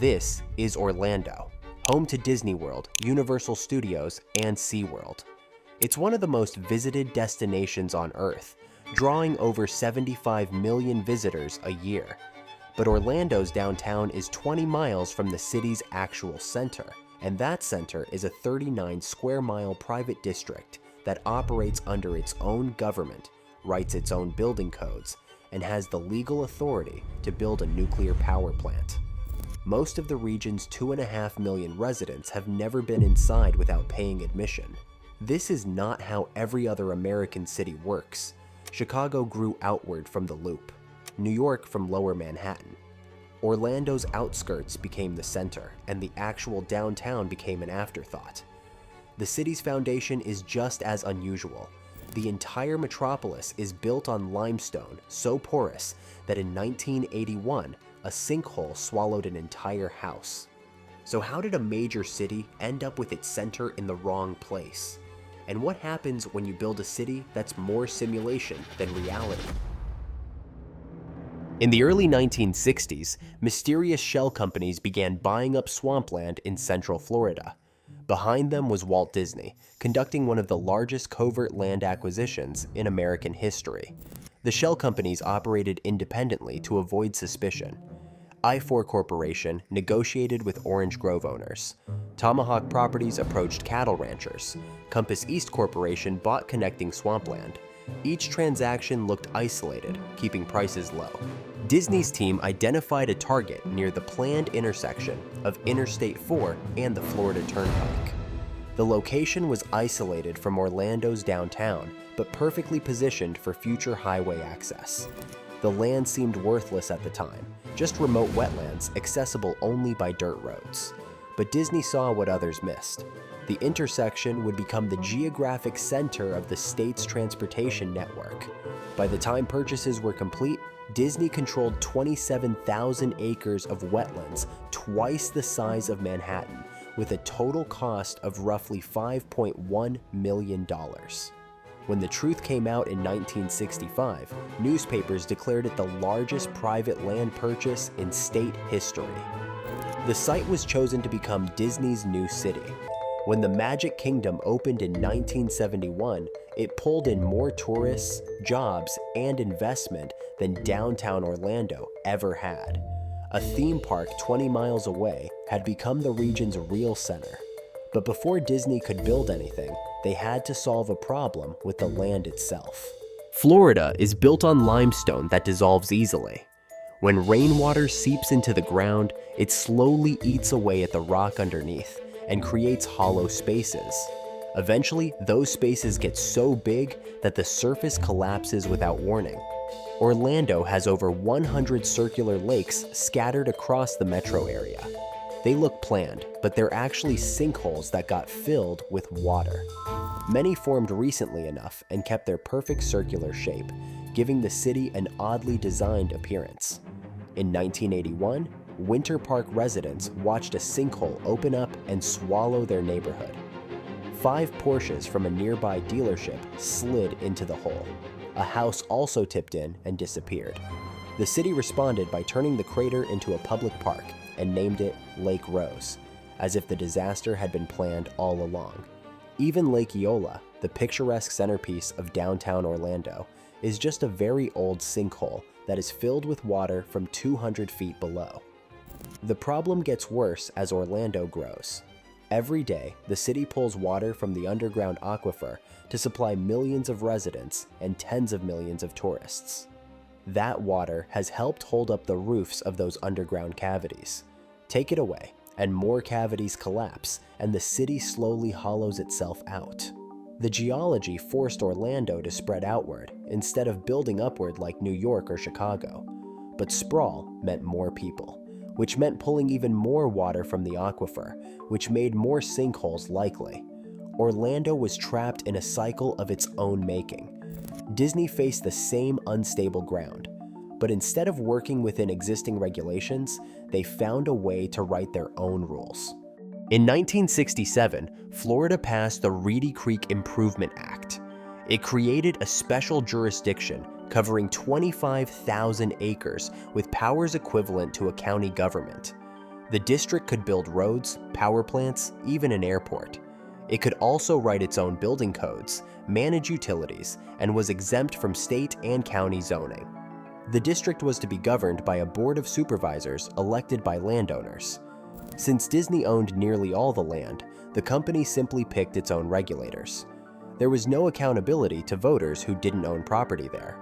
This is Orlando, home to Disney World, Universal Studios, and SeaWorld. It's one of the most visited destinations on Earth, drawing over 75 million visitors a year. But Orlando's downtown is 20 miles from the city's actual center, and that center is a 39 square mile private district that operates under its own government, writes its own building codes, and has the legal authority to build a nuclear power plant. Most of the region's 2.5 million residents have never been inside without paying admission. This is not how every other American city works. Chicago grew outward from the Loop, New York from Lower Manhattan. Orlando's outskirts became the center, and the actual downtown became an afterthought. The city's foundation is just as unusual. The entire metropolis is built on limestone so porous that in 1981, a sinkhole swallowed an entire house. So how did a major city end up with its center in the wrong place? And what happens when you build a city that's more simulation than reality? In the early 1960s, mysterious shell companies began buying up swampland in central Florida. Behind them was Walt Disney, conducting one of the largest covert land acquisitions in American history. The shell companies operated independently to avoid suspicion. I-4 Corporation negotiated with Orange Grove owners. Tomahawk Properties approached cattle ranchers. Compass East Corporation bought connecting swampland. Each transaction looked isolated, keeping prices low. Disney's team identified a target near the planned intersection of Interstate 4 and the Florida Turnpike. The location was isolated from Orlando's downtown, but perfectly positioned for future highway access. The land seemed worthless at the time, just remote wetlands accessible only by dirt roads. But Disney saw what others missed. The intersection would become the geographic center of the state's transportation network. By the time purchases were complete, Disney controlled 27,000 acres of wetlands, twice the size of Manhattan, with a total cost of roughly $5.1 million. When the truth came out in 1965, newspapers declared it the largest private land purchase in state history. The site was chosen to become Disney's new city. When the Magic Kingdom opened in 1971, it pulled in more tourists, jobs, and investment than downtown Orlando ever had. A theme park 20 miles away had become the region's real center. But before Disney could build anything, they had to solve a problem with the land itself. Florida is built on limestone that dissolves easily. When rainwater seeps into the ground, it slowly eats away at the rock underneath and creates hollow spaces. Eventually, those spaces get so big that the surface collapses without warning. Orlando has over 100 circular lakes scattered across the metro area. They look planned, but they're actually sinkholes that got filled with water. Many formed recently enough and kept their perfect circular shape, giving the city an oddly designed appearance. In 1981, Winter Park residents watched a sinkhole open up and swallow their neighborhood. 5 Porsches from a nearby dealership slid into the hole. A house also tipped in and disappeared. The city responded by turning the crater into a public park and named it Lake Rose, as if the disaster had been planned all along. Even Lake Eola, the picturesque centerpiece of downtown Orlando, is just a very old sinkhole that is filled with water from 200 feet below. The problem gets worse as Orlando grows. Every day, the city pulls water from the underground aquifer to supply millions of residents and tens of millions of tourists. That water has helped hold up the roofs of those underground cavities. Take it away, and more cavities collapse, and the city slowly hollows itself out. The geology forced Orlando to spread outward instead of building upward like New York or Chicago. But sprawl meant more people, which meant pulling even more water from the aquifer, which made more sinkholes likely. Orlando was trapped in a cycle of its own making. Disney faced the same unstable ground, but instead of working within existing regulations, they found a way to write their own rules. In 1967, Florida passed the Reedy Creek Improvement Act. It created a special jurisdiction covering 25,000 acres with powers equivalent to a county government. The district could build roads, power plants, even an airport. It could also write its own building codes, manage utilities, and was exempt from state and county zoning. The district was to be governed by a board of supervisors elected by landowners. Since Disney owned nearly all the land, the company simply picked its own regulators. There was no accountability to voters who didn't own property there.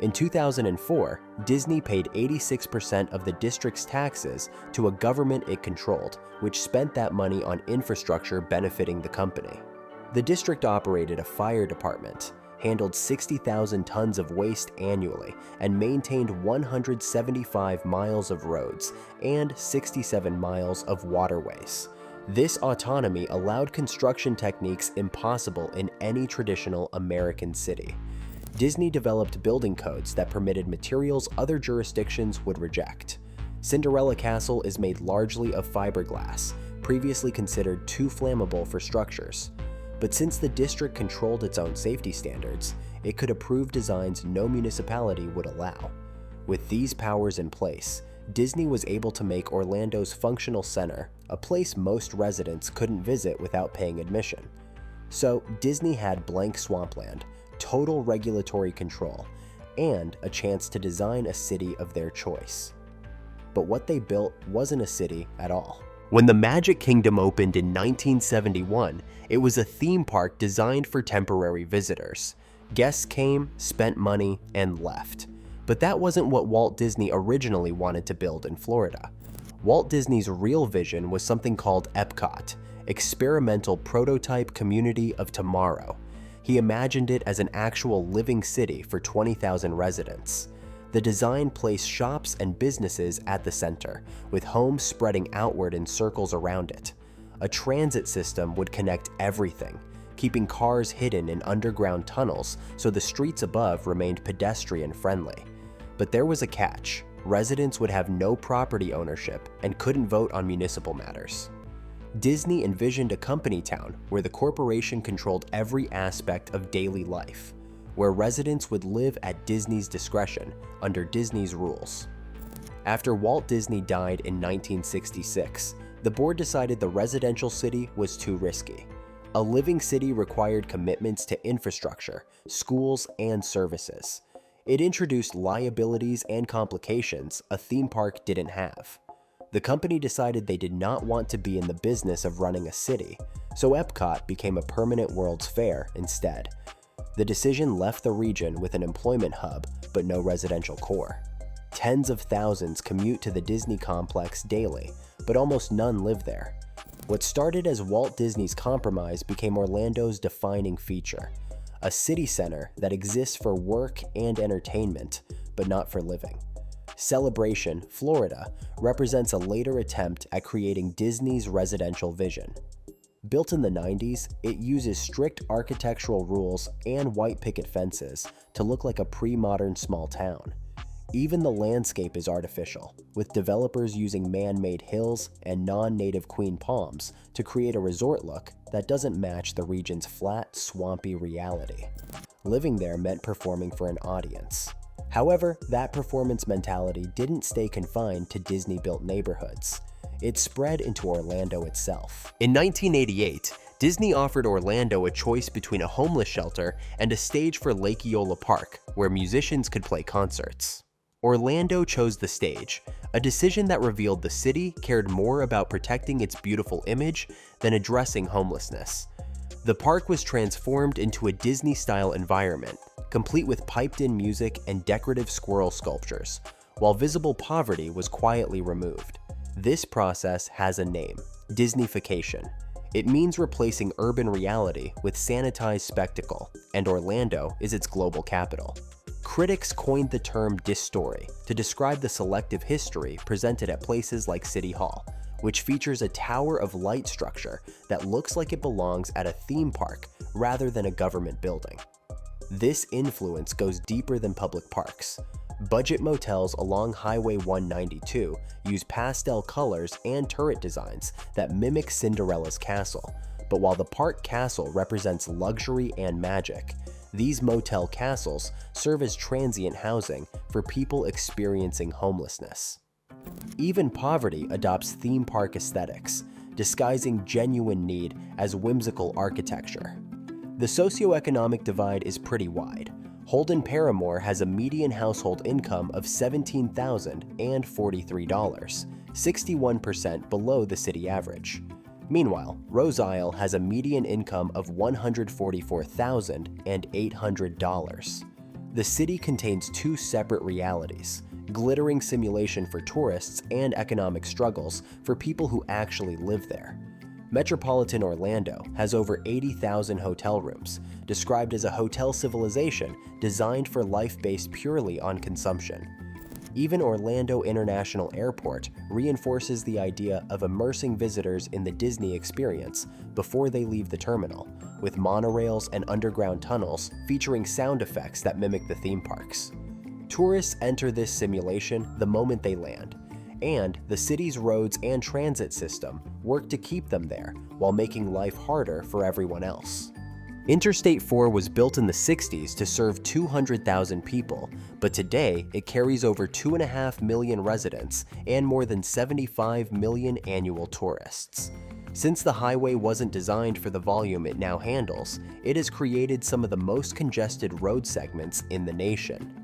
In 2004, Disney paid 86% of the district's taxes to a government it controlled, which spent that money on infrastructure benefiting the company. The district operated a fire department, handled 60,000 tons of waste annually, and maintained 175 miles of roads and 67 miles of waterways. This autonomy allowed construction techniques impossible in any traditional American city. Disney developed building codes that permitted materials other jurisdictions would reject. Cinderella Castle is made largely of fiberglass, previously considered too flammable for structures. But since the district controlled its own safety standards, it could approve designs no municipality would allow. With these powers in place, Disney was able to make Orlando's functional center a place most residents couldn't visit without paying admission. So Disney had blank swampland, total regulatory control, and a chance to design a city of their choice. But what they built wasn't a city at all. When the Magic Kingdom opened in 1971, it was a theme park designed for temporary visitors. Guests came, spent money, and left. But that wasn't what Walt Disney originally wanted to build in Florida. Walt Disney's real vision was something called Epcot, Experimental Prototype Community of Tomorrow. He imagined it as an actual living city for 20,000 residents. The design placed shops and businesses at the center, with homes spreading outward in circles around it. A transit system would connect everything, keeping cars hidden in underground tunnels so the streets above remained pedestrian-friendly. But there was a catch. Residents would have no property ownership and couldn't vote on municipal matters. Disney envisioned a company town where the corporation controlled every aspect of daily life, where residents would live at Disney's discretion under Disney's rules. After Walt Disney died in 1966, the board decided the residential city was too risky. A living city required commitments to infrastructure, schools, and services. It introduced liabilities and complications a theme park didn't have. The company decided they did not want to be in the business of running a city, so Epcot became a permanent World's Fair instead. The decision left the region with an employment hub, but no residential core. Tens of thousands commute to the Disney complex daily, but almost none live there. What started as Walt Disney's compromise became Orlando's defining feature, a city center that exists for work and entertainment, but not for living. Celebration, Florida, represents a later attempt at creating Disney's residential vision. Built in the 90s, it uses strict architectural rules and white picket fences to look like a pre-modern small town. Even the landscape is artificial, with developers using man-made hills and non-native queen palms to create a resort look that doesn't match the region's flat, swampy reality. Living there meant performing for an audience. However, that performance mentality didn't stay confined to Disney-built neighborhoods. It spread into Orlando itself. In 1988, Disney offered Orlando a choice between a homeless shelter and a stage for Lake Eola Park, where musicians could play concerts. Orlando chose the stage, a decision that revealed the city cared more about protecting its beautiful image than addressing homelessness. The park was transformed into a Disney-style environment, complete with piped-in music and decorative squirrel sculptures, while visible poverty was quietly removed. This process has a name: Disneyification. It means replacing urban reality with sanitized spectacle, and Orlando is its global capital. Critics coined the term disstory to describe the selective history presented at places like City Hall, which features a tower of light structure that looks like it belongs at a theme park rather than a government building. This influence goes deeper than public parks. Budget motels along Highway 192 use pastel colors and turret designs that mimic Cinderella's castle, but while the park castle represents luxury and magic, these motel castles serve as transient housing for people experiencing homelessness. Even poverty adopts theme park aesthetics, disguising genuine need as whimsical architecture. The socioeconomic divide is pretty wide. Holden Paramore has a median household income of $17,043, 61% below the city average. Meanwhile, Rose Isle has a median income of $144,800. The city contains two separate realities: glittering simulation for tourists and economic struggles for people who actually live there. Metropolitan Orlando has over 80,000 hotel rooms, described as a hotel civilization designed for life based purely on consumption. Even Orlando International Airport reinforces the idea of immersing visitors in the Disney experience before they leave the terminal, with monorails and underground tunnels featuring sound effects that mimic the theme parks. Tourists enter this simulation the moment they land, and the city's roads and transit system work to keep them there while making life harder for everyone else. Interstate 4 was built in the 60s to serve 200,000 people, but today it carries over 2.5 million residents and more than 75 million annual tourists. Since the highway wasn't designed for the volume it now handles, it has created some of the most congested road segments in the nation.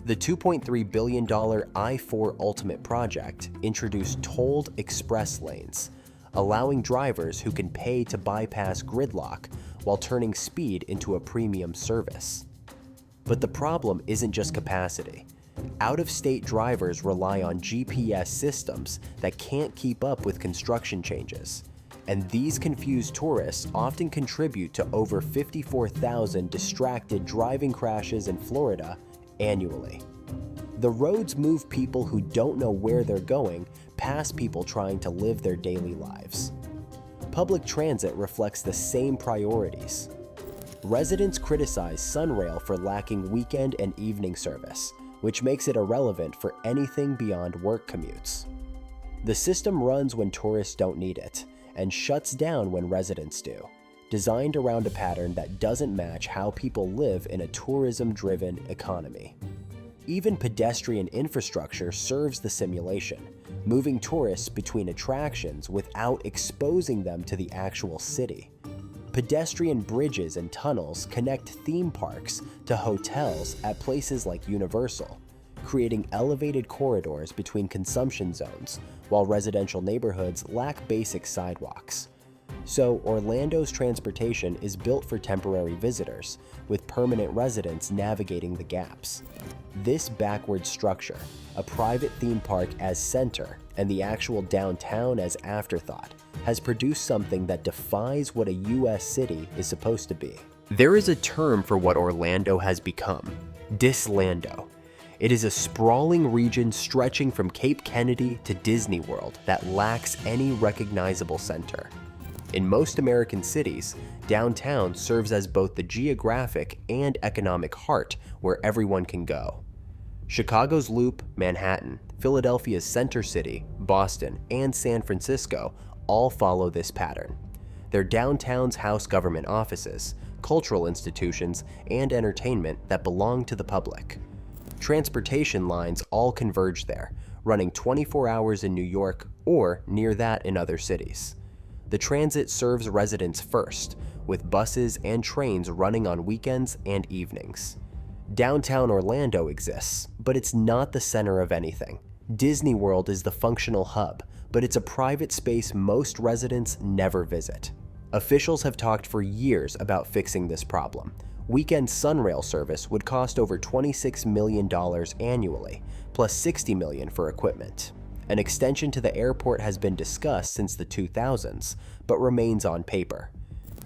The $2.3 billion I-4 Ultimate project introduced tolled express lanes, allowing drivers who can pay to bypass gridlock while turning speed into a premium service. But the problem isn't just capacity. Out-of-state drivers rely on GPS systems that can't keep up with construction changes, and these confused tourists often contribute to over 54,000 distracted driving crashes in Florida annually. The roads move people who don't know where they're going past people trying to live their daily lives. Public transit reflects the same priorities. Residents criticize Sunrail for lacking weekend and evening service, which makes it irrelevant for anything beyond work commutes. The system runs when tourists don't need it, and shuts down when residents do, designed around a pattern that doesn't match how people live in a tourism-driven economy. Even pedestrian infrastructure serves the simulation, moving tourists between attractions without exposing them to the actual city. Pedestrian bridges and tunnels connect theme parks to hotels at places like Universal, creating elevated corridors between consumption zones, while residential neighborhoods lack basic sidewalks. So Orlando's transportation is built for temporary visitors, with permanent residents navigating the gaps. This backward structure, a private theme park as center and the actual downtown as afterthought, has produced something that defies what a US city is supposed to be. There is a term for what Orlando has become: Dislando. It is a sprawling region stretching from Cape Kennedy to Disney World that lacks any recognizable center. In most American cities, downtown serves as both the geographic and economic heart where everyone can go. Chicago's Loop, Manhattan, Philadelphia's Center City, Boston, and San Francisco all follow this pattern. Their downtowns house government offices, cultural institutions, and entertainment that belong to the public. Transportation lines all converge there, running 24 hours in New York or near that in other cities. The transit serves residents first, with buses and trains running on weekends and evenings. Downtown Orlando exists, but it's not the center of anything. Disney World is the functional hub, but it's a private space most residents never visit. Officials have talked for years about fixing this problem. Weekend Sunrail service would cost over $26 million annually, plus $60 million for equipment. An extension to the airport has been discussed since the 2000s, but remains on paper.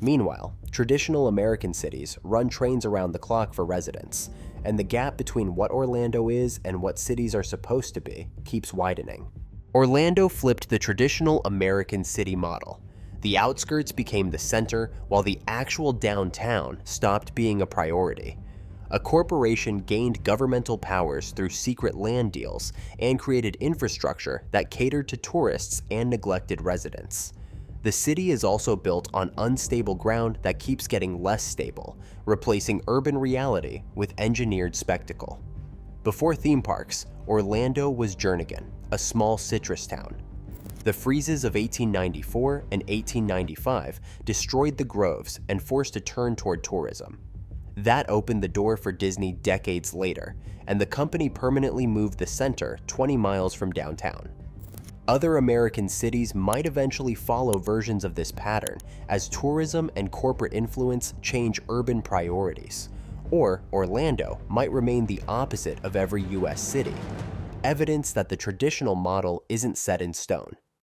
Meanwhile, traditional American cities run trains around the clock for residents, and the gap between what Orlando is and what cities are supposed to be keeps widening. Orlando flipped the traditional American city model. The outskirts became the center, while the actual downtown stopped being a priority. A corporation gained governmental powers through secret land deals and created infrastructure that catered to tourists and neglected residents. The city is also built on unstable ground that keeps getting less stable, replacing urban reality with engineered spectacle. Before theme parks, Orlando was Jernigan, a small citrus town. The freezes of 1894 and 1895 destroyed the groves and forced a turn toward tourism. That opened the door for Disney decades later, and the company permanently moved the center 20 miles from downtown. Other American cities might eventually follow versions of this pattern as tourism and corporate influence change urban priorities. Or Orlando might remain the opposite of every US city, evidence that the traditional model isn't set in stone.